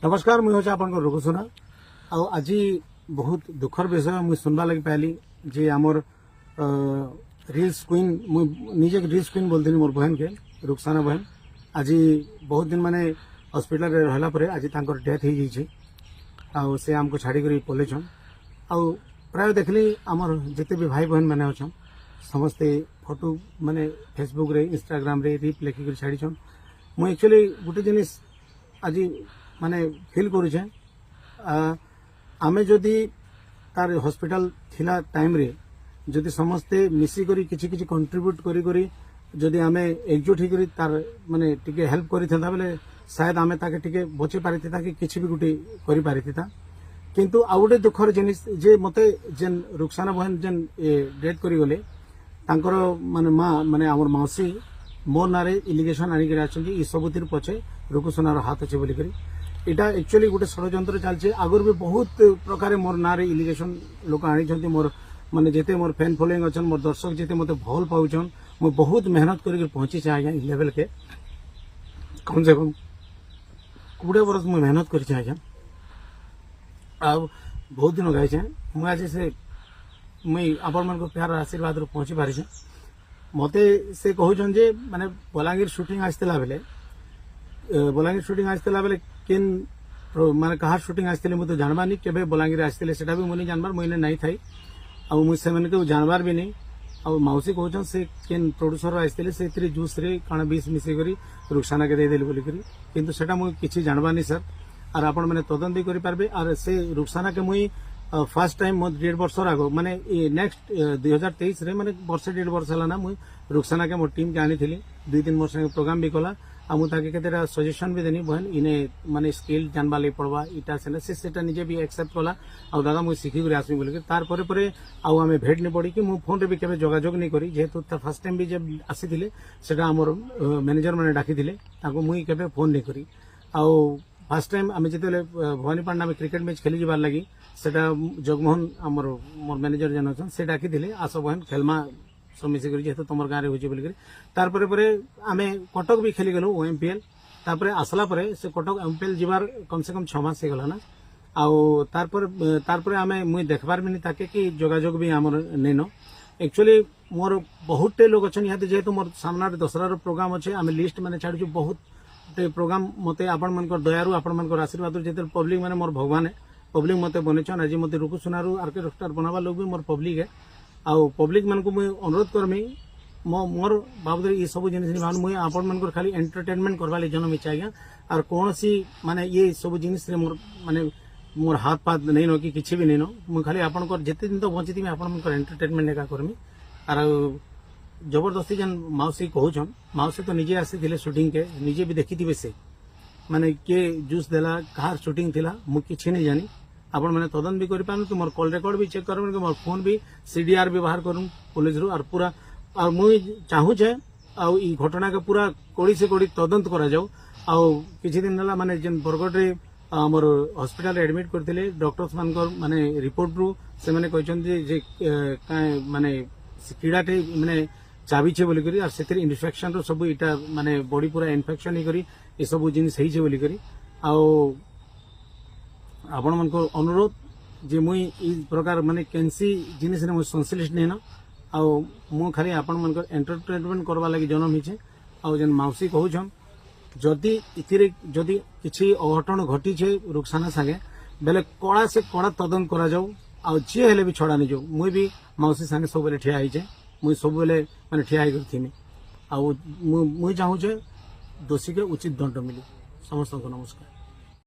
नमस्कार मुझे हूँ आपन रुकुसुना आज बहुत दुखर विषय मुझे सुनवा लगी पाइली जे आमर रिल्स क्वीन निजे रिल्स क्वीन बोलती मोर बहन के रुखसाना बहन आज बहुत दिन माने हॉस्पिटल रे रहला परे आज तांकर डेथ हो जाइए से आमको छाड़ी पलैछन प्राय देखली आमर जिते भी भाई बहन मैंने अच्छा समस्ते फोटो माने फेसबुक रे इंस्टाग्राम रे रिप लिखिक छाड़ीछन मुझे एक्चुअली गोटे जिनिस आज माने फिल करुचे आमे जदि तार हॉस्पिटल थिला टाइम रे जदि समस्ते मिसी करी किछि किछि कंट्रीब्यूट करी करी जदि आमे एकजुट ही करी तार माने टिके हेल्प करी था बेले शायद आमे ताके टिके बचे पारिथि था कि किछि भी गुटे करी पारिथि था किंतु आ गुटे दुखर जिनिस जे मते जेन रुखसाना बहन जेन डेथ करी गले तांकर माने मां माने हमर मौसी मोर नारे इलिगेशन आनी करे आछन कि ई सबुतिर पछे रुकुसुनार हाथ अछि बोली करी इटा एक्चुअली गोटे षड्यंत्र चलছে आगर भी बहुत प्रकार मोर नारे इलिगेशन लोक आनी मोर माने जेते मोर फैन फॉलोइंग अच्छन मोर दर्शक जेते मते भल पाउछन मु बहुत मेहनत करके पहुंची छे आज्ञा लेवल के कम से कम 20 वर्ष मु मेहनत करि छे आज्ञा आ बहुत दिन गाय छे मु आज से मुई आपण मन को प्यार आशीर्वाद रो पहुंची पारि छे मते से कहउछन जे माने बलांगीर शूटिंग आस्तेला बेले बलांगीर शूटिंग आस्तेला बेले केन माने कहा शूटिंग आस्तेले मु तो जानबा नहीं केबे बलांगीर आस्तेले सेटा भी मुनी जानबार मुइने नहीं थाई आ मु से मन के जानबार भी नहीं आ मौसी कहउछन से केन प्रोड्यूसर आस्तेले से इतरी जूस रे काना 20 मिसे करी रुखसाना के दे देली बोली करी किंतु सेटा मु किछि जानबा नहीं सर और आपण माने तदन भी करि पारबे और से रुखसाना के मुई फर्स्ट टाइम मो 1.5 वर्ष आगो माने नेक्स्ट 2023 रे माने वर्ष 1.5 वर्ष हला ना मुई रुखसाना के मोर टीम के आनी थिली 2-3 वर्ष प्रोग्राम भी कला आ मु ताके केतेरा सजेशन भी देनी बहन इने माने स्किल जानबा ले पड़वा इटा से सेटा निजे भी एक्सेप्ट कला आ दादा मु सिखी करे आसमी बोली तार परे परे आ हमें भेट नहीं पड़ी कि मु फोन रे भी केबे जोगाजोग नहीं करी जेहेतु ता फर्स्ट टाइम भी जब आसी थिले सेटा हमर मैनेजर माने डाकी थिले ताको मुई केबे फोन नहीं करी आ फर्स्ट टाइम आम जिते भवानीपाटना में क्रिकेट मैच खेली जाबार लगी सेटा जगमोहन आमर मोर मैनेजर जन अच्छा से डाकी थिले आस बहन खेलमा सब मिसी करी जेहेतु तुम गाँव में होची बोली तार परे परे आमे कटक भी खेली गलु ओएमपीएल तापर आसला परे से कटक एमपीएल जीवार कम से कम 6 मास गला ना आउ तार परे आमे मुई देखबार भी नहीं ताके कि जोगाजोग भी आमर नेनो एक्चुअली मोर बहुत लोग अच्छा यहाँ जेहेतु मोर सामना दशहरा प्रोग्राम अच्छे आम लिस्ट मैंने छाड़ू बहुत प्रोग्राम मते आपण मन दयारू आपण मन आशीर्वाद जेते पब्लिक माने मोर भगवान है पब्लिक मते बनेछन आज मते रुकुसुनारू आरके स्टार बनावा लोग भी मोर पब्लिक है आउ पब्लिक मन को मुझे अनुरोध करमी मोर बाबद ये सब जिन मुझे आपण मन खाली एंटरटेनमेंट करवा जन्म इच्छा आज्ञा और कौन सी माने ये सब जिनिस मोर माने मोर हाथ पात नहीं नो कि किसी भी नहीं नो मुझे खाली आपण जिते दिन तो बची थी आपण मन एंटरटेनमेंट एका करमी और जबरदस्ती जन मौसी कहून मौसी तो निजे आसी शूटिंग के निजे भी देखी थी से माने के जूस देला कहार शूटिंग थिला मु किछि नहीं जानी आपण मैंने तदन भी कर पानु कि मोर कॉल रिकॉर्ड भी चेक करबन कि मोर फोन भी सीडीआर व्यवहार करूँ पुलिस रू और पूरा और मुई चाहू छे आउ ई घटना के पूरा कोड़ी से कोड़ी तदंत करा जाऊ आउ किछि दिन हला माने जेन बरगड रे हमर हॉस्पिटल एडमिट करथिले डॉक्टर्स मानकर माने रिपोर्ट रू से माने कहचन जे काय माने कीड़ाटे माने चाबी छे बोली करी और सेतिर इन्फेक्शन रो सब इटा माने बॉडी पूरा इन्फेक्शन ही करी ए सब जिनिस हेई छे बोली करी आउ आपण मन को अनुरोध जे मुई ई प्रकार माने केनसी जिनिस ने मुई संश्लिष्ट नहीं न आउ मु खाली आपण मन को एंटरटेनमेंट करवा लागि जन्म हिचे आउ जन मौसी कहउछन जदि इथिरे जदि किछि अघटन घटी छे रुखसाना संगे बेले कड़ा से कड़ा तदन करा जाऊ आउ जे हेले भी छड़ा नहीं जाऊ मुई भी मौसी संगे सब बेले ठिया हिचे मुई सब बेले माने ठिया ही करथिमी आउ मुई चाहू छे दोषी के उचित दंड मिली समस्त को नमस्कार।